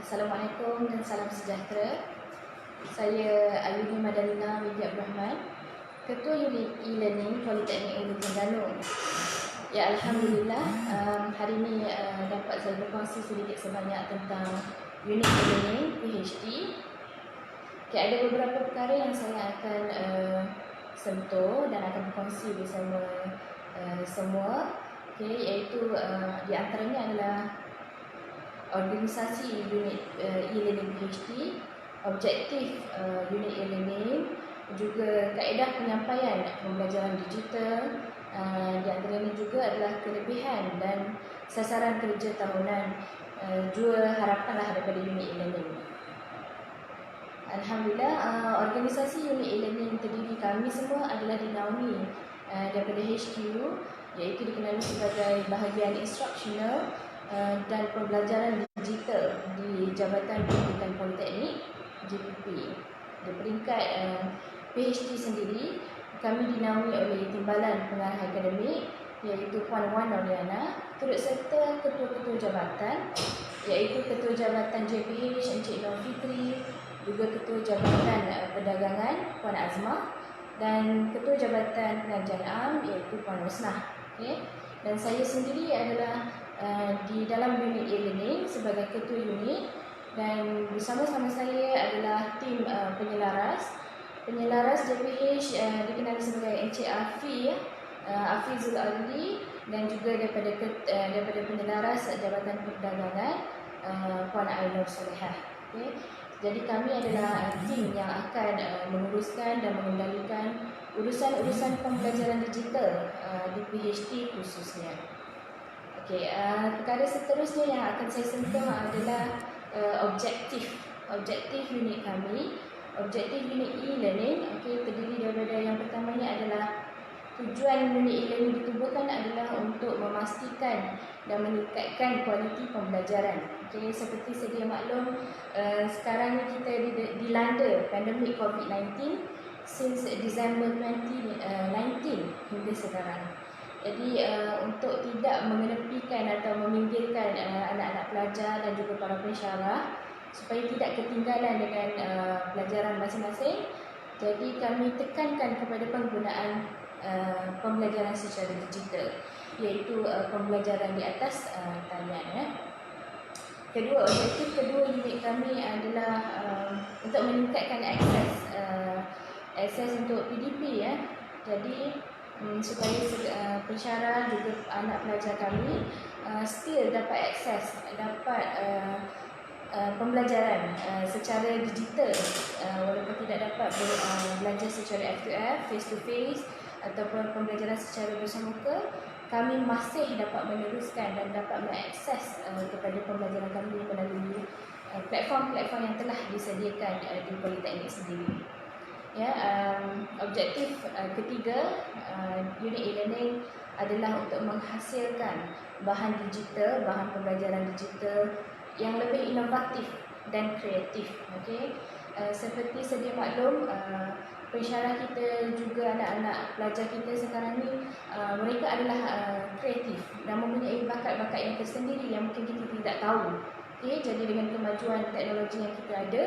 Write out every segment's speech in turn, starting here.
Assalamualaikum dan salam sejahtera. Saya Ayuni Madalina Widya Abdul Rahman, Ketua Unit E-Learning Politeknik Ulu Terengganu. Ya, Alhamdulillah, hari ini dapat saya berkongsi sedikit sebanyak tentang Unit E-Learning PhD. Okay, ada beberapa perkara yang saya akan sentuh dan akan berkongsi bersama semua. Okay, iaitu di antaranya adalah organisasi unit e-learning PhD, objektif unit e-learning, juga kaedah penyampaian pembelajaran digital. Di antaranya juga adalah kelebihan dan sasaran kerja tahunan, dua harapanlah daripada unit e-learning. Alhamdulillah, organisasi unit e-learning terdiri kami semua adalah dinaungi daripada HQ, iaitu dikenali sebagai bahagian instruksional dan pembelajaran digital di Jabatan Pendidikan Politeknik JPP. Di peringkat PhD sendiri, kami dinaungi oleh Timbalan Pengarah Akademik, iaitu Puan Wan Noriana, turut serta ketua-ketua jabatan, iaitu Ketua Jabatan JPH Encik Nur Fitri, juga Ketua Jabatan Perdagangan Puan Azmah, dan Ketua Jabatan Pengajian Am, iaitu Puan Rosnah. Okay. Dan saya sendiri adalah di dalam unit e-learning sebagai ketua unit, dan bersama-sama saya adalah tim penyelaras JPH dikenali sebagai Encik Afizul Ali, dan juga daripada penyelaras Jabatan Perdagangan Puan Ainur Solehah. Okay. Jadi kami adalah tim yang akan menguruskan dan mengendalikan urusan-urusan pembelajaran digital di PhD khususnya. Okey, perkara seterusnya yang akan saya sentuh adalah objektif unit kami. Objektif unit e-learning, okey, terdiri daripada yang pertamanya adalah tujuan unit e-learning ditubuhkan adalah untuk memastikan dan meningkatkan kualiti pembelajaran. Okey, seperti sedia maklum, sekarang ni kita dilanda pandemik COVID-19 since December 2019 hingga sekarang. Jadi untuk tidak mengenepikan atau meminggirkan anak-anak pelajar dan juga para pensyarah supaya tidak ketinggalan dengan pelajaran masing-masing, jadi kami tekankan kepada penggunaan pembelajaran secara digital, iaitu pembelajaran di atas talian. Objektif kedua unit kami adalah untuk meningkatkan akses untuk PDP. Jadi supaya pensyarah juga anak pelajar kami still dapat akses, pembelajaran secara digital, walaupun tidak dapat belajar secara F2F, face to face, ataupun pembelajaran secara bersemuka, kami masih dapat meneruskan dan dapat mengakses kepada pembelajaran kami melalui platform-platform yang telah disediakan di Politeknik sendiri. Ya, objektif ketiga unit e-learning adalah untuk menghasilkan bahan pembelajaran digital yang lebih inovatif dan kreatif. Okey, seperti sedia maklum, pensyarah kita juga anak-anak pelajar kita sekarang ni, mereka adalah kreatif dan mempunyai bakat-bakat yang tersendiri yang mungkin kita tidak tahu. Okey, jadi dengan kemajuan teknologi yang kita ada,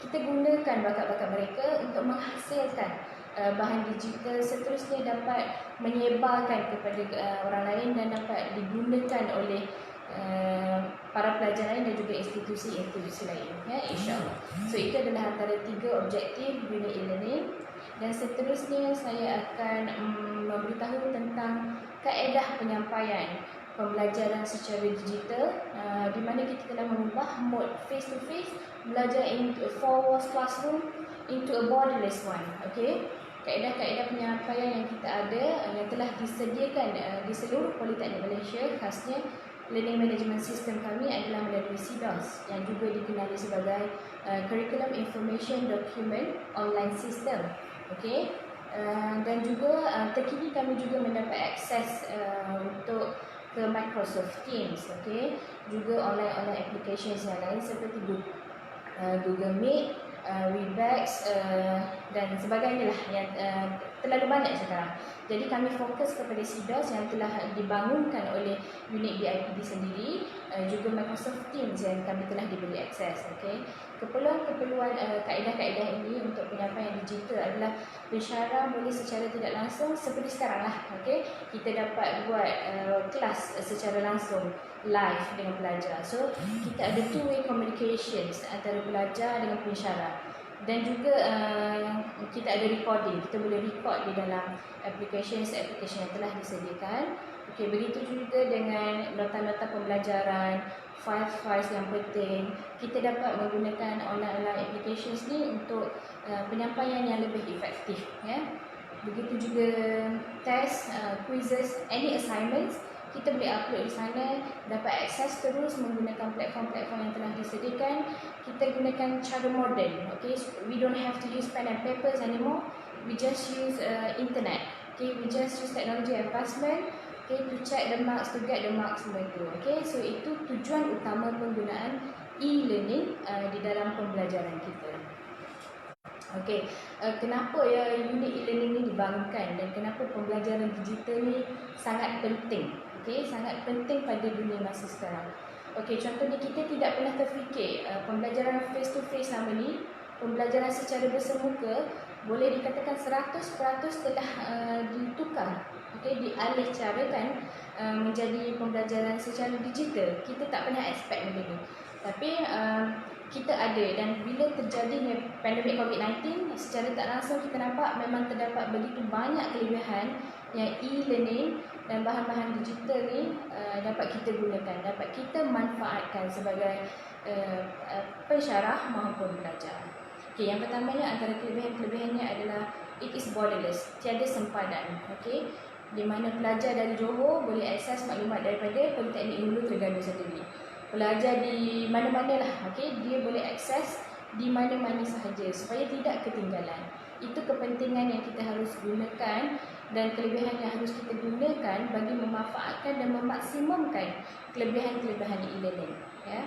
kita gunakan bakat-bakat mereka untuk menghasilkan bahan digital, seterusnya dapat menyebarkan kepada orang lain dan dapat digunakan oleh para pelajar lain dan juga institusi-institusi lain, ya, insya-Allah. So itu adalah antara 3 objektif unit e-learning, dan seterusnya saya akan memberitahu tentang kaedah penyampaian pembelajaran secara digital, di mana kita telah mengubah mode face to face belajar into a four walls classroom into a borderless one. Okey, kaedah-kaedah penyampaian yang kita ada yang telah disediakan di seluruh Politeknik Malaysia, khasnya learning management system kami adalah melalui CDOS, yang juga dikenali sebagai Curriculum Information Document Online System. Okey, dan juga terkini kami juga mendapat akses untuk ke Microsoft Teams, okey, juga online applications yang lain seperti Google Meet, Webex dan sebagainya lah yang terlalu banyak sekarang. Jadi kami fokus kepada CDOS yang telah dibangunkan oleh unit BIPD sendiri, juga Microsoft Teams yang kami telah diberi akses. Okay. Keperluan kaedah-kaedah ini untuk penyampaian digital adalah pensyarah boleh secara tidak langsung seperti sekarang lah. Okay. Kita dapat buat kelas secara langsung live dengan pelajar. So kita ada two-way communications antara pelajar dengan pensyarah. Dan juga kita ada recording, kita boleh record di dalam application yang telah disediakan. Okay, begitu juga dengan nota-nota pembelajaran, files-files yang penting. Kita dapat menggunakan online applications ni untuk penyampaian yang lebih efektif. Ya. Begitu juga test, quizzes, any assignments, kita boleh upload di sana, dapat akses terus menggunakan platform-platform yang telah disediakan. Kita gunakan cara moden. Okay, we don't have to use pen and papers anymore. We just use internet. Okay, we just use technology advancement. Okay, to check the marks, to get the marks semua itu. Okay, so itu tujuan utama penggunaan e-learning di dalam pembelajaran kita. Okey, kenapa ya unit e-learning ni dibangunkan dan kenapa pembelajaran digital ni sangat penting? Okey, sangat penting pada dunia masa sekarang. Okey, contohnya kita tidak pernah terfikir pembelajaran face to face selama ni, pembelajaran secara bersemuka boleh dikatakan 100% telah ditukar. Okey, dialih carakan menjadi pembelajaran secara digital. Kita tak pernah expect benda ni. Tapi kita ada, dan bila terjadinya pandemik COVID-19, secara tak langsung kita nampak memang terdapat begitu banyak kelebihan yang e-learning dan bahan-bahan digital ni dapat kita gunakan, dapat kita manfaatkan sebagai pensyarah maupun pelajar. Okay, yang pertamanya antara kelebihan-kelebihannya adalah it is borderless, tiada sempadan. Okay, di mana pelajar dari Johor boleh akses maklumat daripada Politeknik Hulu Terengganu sendiri. Pelajar di mana-mana lah, okay, dia boleh akses di mana-mana sahaja supaya tidak ketinggalan. Itu kepentingan yang kita harus gunakan dan kelebihan yang harus kita gunakan bagi memanfaatkan dan memaksimumkan kelebihan-kelebihan e-learning. Ya.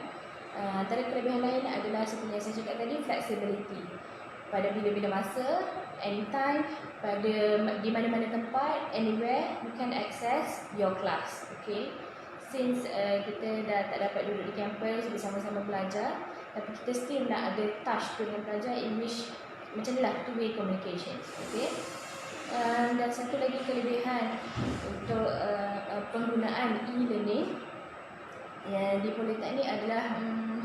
Antara kelebihan lain adalah seperti yang saya cakap tadi, flexibility. Pada bila-bila masa, anytime, di mana-mana tempat, anywhere, you can access your class. Okay. Since kita dah tak dapat duduk di kampus bersama-sama belajar, tapi kita still nak ada touch dengan pelajar, in which macam inilah two-way communication. Okay. Dan satu lagi kelebihan untuk penggunaan e-learning yang di Politeknik adalah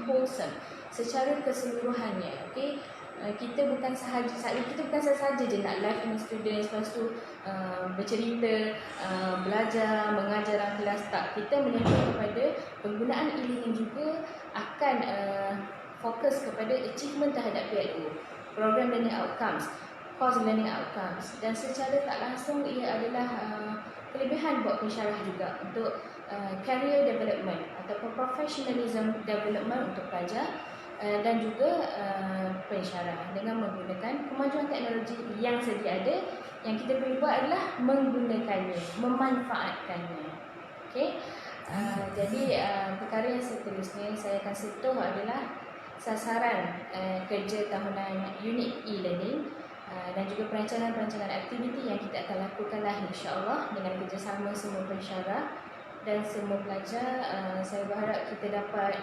wholesome secara keseluruhannya. Okay. Kita bukan sahaja je nak live dengan students, lepas tu bercerita, belajar, mengajar dalam kelas. Tak, kita menyebut kepada penggunaan e-learning juga akan fokus kepada achievement terhadap PLO, Program Learning Outcomes, Course Learning Outcomes, dan secara tak langsung ia adalah kelebihan buat pensyarah juga untuk career development ataupun professionalism development untuk pelajar dan juga pensyarah dengan menggunakan kemajuan teknologi yang sedia ada. Yang kita perlu buat adalah menggunakannya, memanfaatkannya. Okay? Jadi perkara yang seterusnya saya akan sentuh adalah sasaran kerja tahunan unit e-learning dan juga perancangan-perancangan aktiviti yang kita akan lakukanlah insya-Allah dengan kerjasama semua pensyarah dan semua pelajar. Saya berharap kita dapat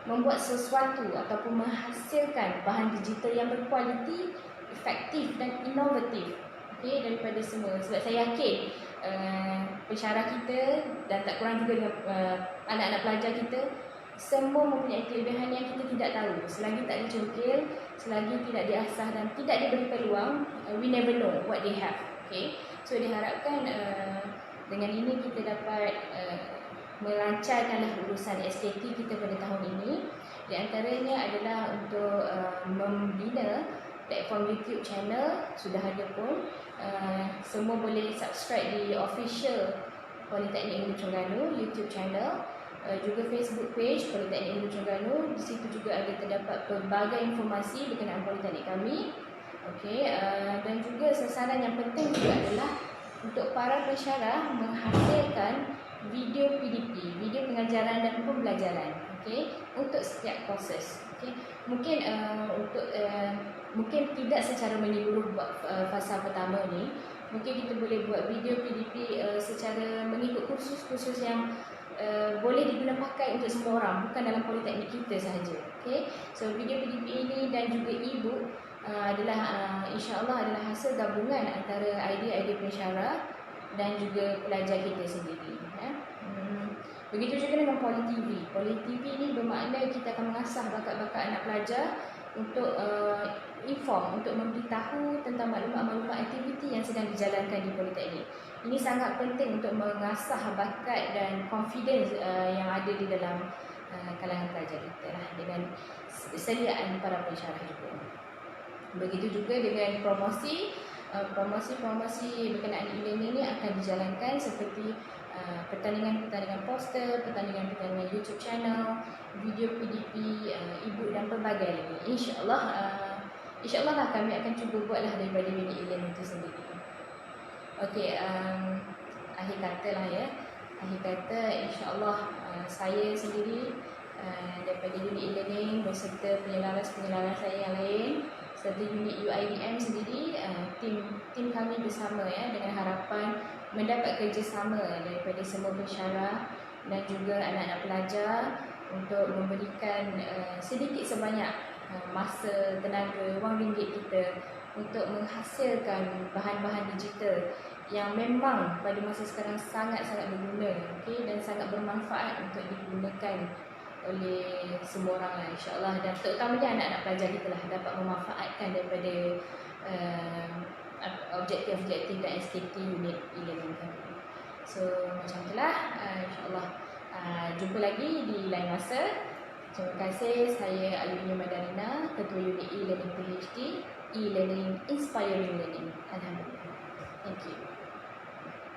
membuat sesuatu ataupun menghasilkan bahan digital yang berkualiti, efektif dan inovatif, okay, daripada semua. Sebab saya yakin pensyarah kita dan tak kurang juga dengan anak-anak pelajar kita semua mempunyai kelebihan yang kita tidak tahu. Selagi tak dicungkil, selagi tidak diasah dan tidak diberi peluang, we never know what they have. Okay? So diharapkan dengan ini kita dapat melancarkanlah urusan SKT kita pada tahun ini. Di antaranya adalah untuk membina platform YouTube channel, sudah ada pun. Semua boleh subscribe di official Politeknik Hulu Terengganu YouTube channel, juga Facebook page Politeknik Hulu Terengganu. Di situ juga ada terdapat pelbagai informasi berkenaan politeknik kami. Okey, dan juga sasaran yang penting juga adalah untuk para pensyarah menghasilkan video PDP, video pengajaran dan pembelajaran. untuk setiap courses. Mungkin mungkin tidak secara menyeluruh buat fasa pertama ni. Mungkin kita boleh buat video PDP secara mengikut kursus-kursus yang boleh diguna pakai untuk semua orang, bukan dalam politeknik kita sahaja. So video PDP ini dan juga e-book adalah insya-Allah adalah hasil gabungan antara idea-idea pensyarah dan juga pelajar kita sendiri. Begitu juga dengan Poly TV. Poly TV ini bermakna kita akan mengasah bakat-bakat anak pelajar untuk untuk memberitahu tentang maklumat-maklumat aktiviti yang sedang dijalankan di Politeknik. Ini sangat penting untuk mengasah bakat dan confidence yang ada di dalam kalangan pelajar kita dengan sediaan para pensyarah juga. Begitu juga dengan promosi berkenaan e-learning ini akan dijalankan seperti pertandingan-pertandingan poster, pertandingan-pertandingan YouTube channel, video PDP, e-book dan pelbagai lagi. InsyaAllah lah kami akan cuba buatlah daripada unit e-learning itu sendiri. Akhir kata lah ya. Akhir kata insyaAllah saya sendiri daripada unit e-learning beserta penyelaras-penyelaras saya yang lain serta unit UIDM sendiri, tim kami bersama ya, dengan harapan mendapat kerjasama daripada semua pensyarah dan juga anak-anak pelajar untuk memberikan sedikit sebanyak masa, tenaga, wang ringgit kita untuk menghasilkan bahan-bahan digital yang memang pada masa sekarang sangat-sangat berguna dan sangat bermanfaat untuk digunakan oleh semua orang lah, insyaAllah, dan terutamanya anak-anak pelajar kita lah dapat memanfaatkan daripada objektif-objektif dan SKT unit e-learning kami. So macam itulah, insyaAllah jumpa lagi di lain masa. Terima kasih. Saya Alivia Madarina, Ketua Unit E-Learning PhD, E-Learning Inspiring Learning. Alhamdulillah. Thank you.